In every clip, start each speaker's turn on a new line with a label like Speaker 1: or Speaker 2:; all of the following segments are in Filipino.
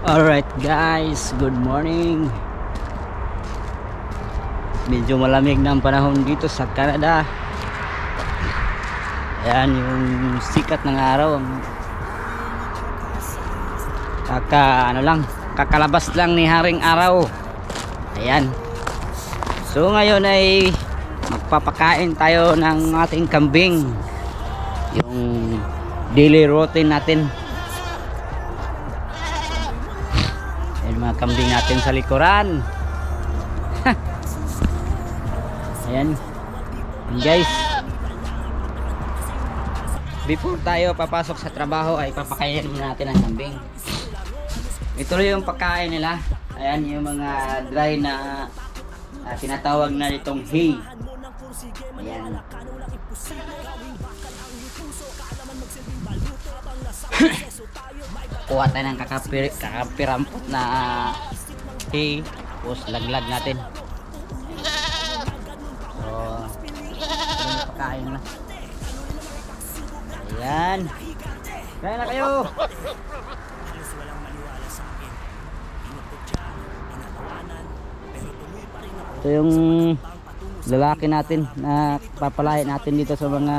Speaker 1: Alright guys, good morning. Medyo malamig na ang panahon dito sa Canada. Ayan yung sikat ng araw. Kakalabas lang ni Haring Araw. Ayan. So ngayon ay magpapakain tayo ng ating kambing. Yung daily routine natin. Mga kambing natin sa likuran. Ayan guys, before tayo papasok sa trabaho ay papakainin muna natin ang kambing. Ituloy yung pagkain nila. Ayan yung mga dry na tinatawag na itong hay. Ayan. Kuha tayo ng kakapirampot na hay, tapos laglag natin. So pagkain na. Ayan, kaya na kayo. Ito yung lalaki natin na papalain natin dito sa mga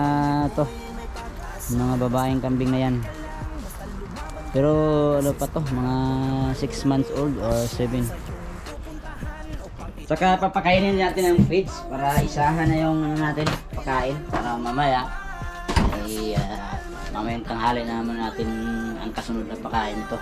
Speaker 1: mga babaeng kambing na yan. Pero ano pa to, mga 6 months old or 7. Saka papakainin natin ng feeds para isahan na yung natin pakain para mamaya ay mamayang tanghali naman natin ang kasunod na pakain ito.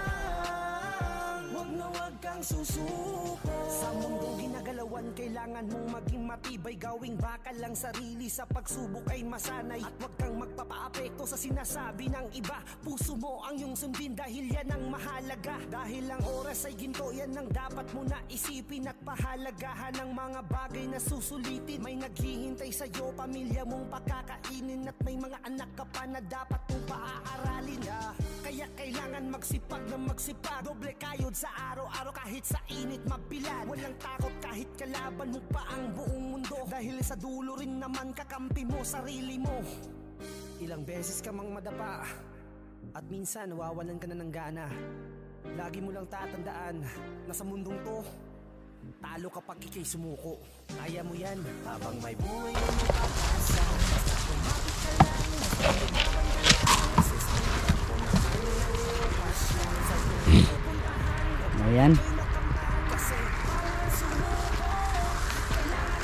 Speaker 1: Sa mundong ginagalawan, kailangan mong maging matibay. Gawing bakal lang sarili, sa pagsubok ay masanay. At huwag kang magpapaapekto sa sinasabi ng iba. Puso mo ang iyong sundin dahil yan ang mahalaga. Dahil ang oras ay ginto, yan ang dapat mo na isipin. At pahalagahan ng mga bagay na susulitin. May naghihintay sa'yo, pamilya mong pakakainin. At may mga anak ka pa na dapat mong paaaralin. Kaya kailangan magsipag na magsipag. Doble kayod sa araw-araw kahit sa init mabilad. Walang takot kahit kalaban mo pa ang buong mundo. Dahil sa dulo rin naman kakampi mo sarili mo. Ilang beses ka mang madapa at minsan nawawalan ka na ng gana. Lagi mo lang tatandaan na sa mundong to talo kapag ikay sumuko. Kaya mo yan habang may buhay na makakasa. Kumapit ka lang. Ayan.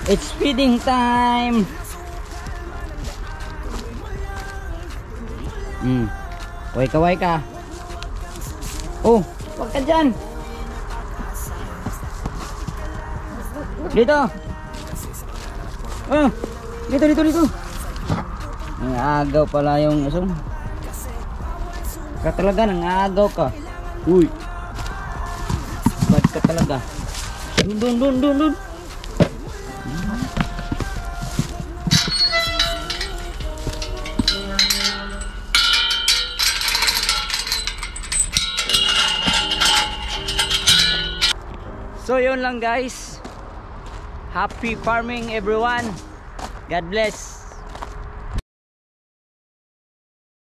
Speaker 1: It's feeding time. Way ka. Oh, wag ka dyan. Dito. Oh, dito. Ang agaw pala yung asong. Talaga nang agaw ka. Uy. Bad ka talaga. Dun. So yun lang guys. Happy farming everyone. God bless.